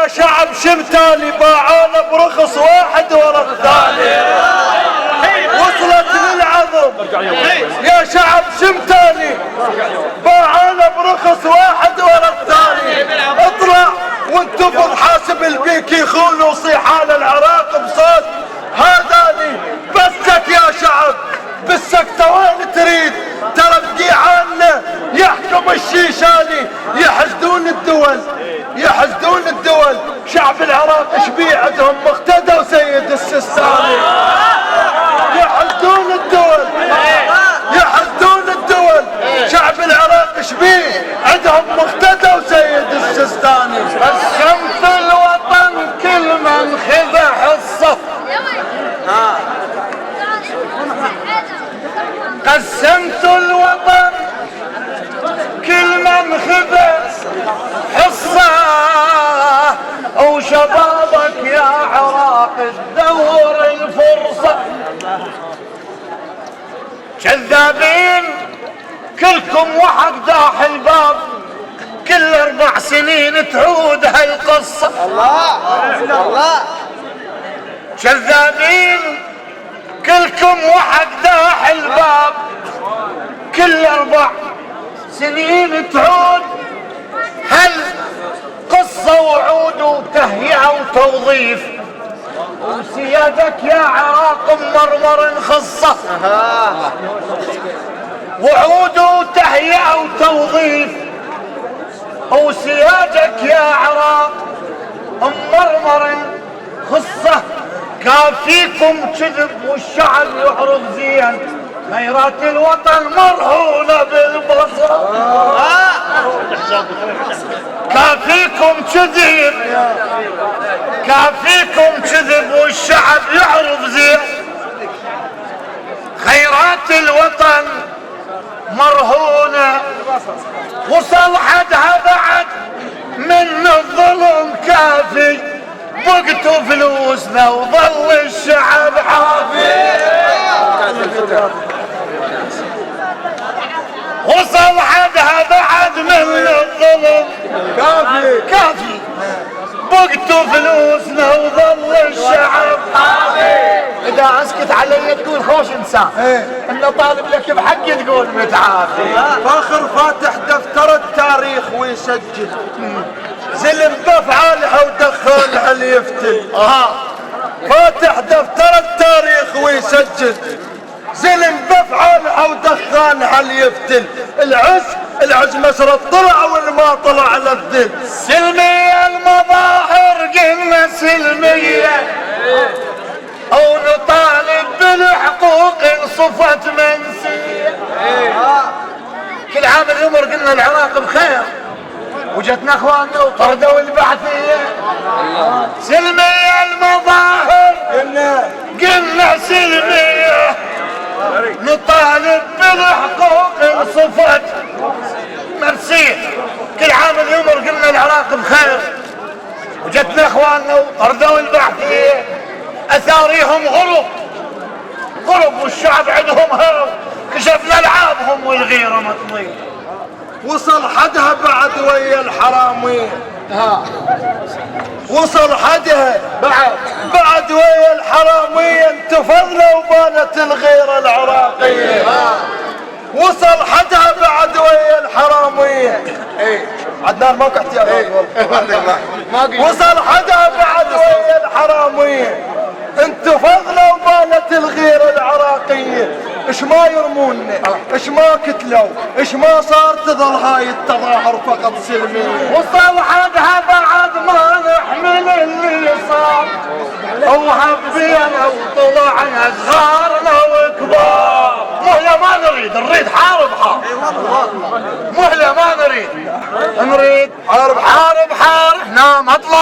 يا شعب شمتاني باعانا برخص واحد ورا الثاني وصلت للعظم. يا شعب شمتاني باعانا برخص واحد ورا الثاني. اطلع وانتفض حاسب البيك يخون وصيح على العراق بصوت هذاني. بسك يا شعب بالسكتة وين تريد؟ ترى بديعاننا يحكم الشيشاني. يحشدون الدول يحشدون الدول. شعب العراق شبيه عندهم مقتدى وسيد السيستاني. يحشدون الدول يحشدون الدول. شعب العراق شبيه عندهم مقتدى وسيد السيستاني. قسمت الوطن كل من خذ حصه. قسمت الوطن كل من خذ حصه. وشبابك يا عراق تدور الفرصة. كذابين كلكم وحق داح الباب. كل 4 سنين تعود هالقصة. الله كذابين كلكم وحق داح الباب. كل 4 سنين تعود هالقصة. وعود وتهيئة وتوظيف. وسيادك يا عراق مرمر خصة. وعود وتهيئة وتوظيف. وسيادك يا عراق مرمر خصة. كافيكم كذب والشعب يعرف زين. خيرات الوطن مرهونة بالبصر. كافيكم كذب كافيكم كذب والشعب يعرف زين. خيرات الوطن مرهونة. وصل حدها بعد من الظلم كافي. وقتوا فلوسنا وظل الشعب حافي. وصل حدها بعد من الظلم كافي. وقتوا فلوسنا وظل الشعب حافي. اذا اسكت علي تقول خوش انسان. انه طالب لك بحقي تقول متعافي. فاخر فاتح دفتر التاريخ ويسجل زلم بافعالها ودخانها اللي يفتل. فاتح دفتر التاريخ ويسجل زلم بافعالها ودخانها اللي يفتل. العز مسرى طلع والما طلع للذل. سلمية المظاهر قلنا سلمية. او نطالب بالحقوق انصفت منسية. كل عام العمر قلنا العراق بخير. وجتنا اخواننا وطردوا البعثية. سلمية المظاهر قلنا سلمية. نطالب بالحقوق انصفت مرسية. كل عام العمر قلنا العراق بخير. وجتنا اخواننا وطردوا البعثية. اثاريهم غرب والشعب عندهم هرب. كشفنا العابهم والغيرة مطمية. وصل حدها بعد ويا الحرامية. وصل حدها بعد ويا الحرامية. انتفضنا وبانت الغيرة العراقية. وصل حدها بعد ويا الحرامية. عدنان ماكو احتياطات والله. وصل حدها بعد ويا الحرامية. انتفضنا وبانت الغيرة العراقية. اش ما يرمونا اش ما كتلوا اش ما صار تظل هاي التظاهر فقط سلمية. وصل حدها بعد ما نحمل اللي صار. وهبينا وطلعنا صغارنا وكبار. مهلة ما نريد حارب مهلة ما نريد حارب. احنا مطلع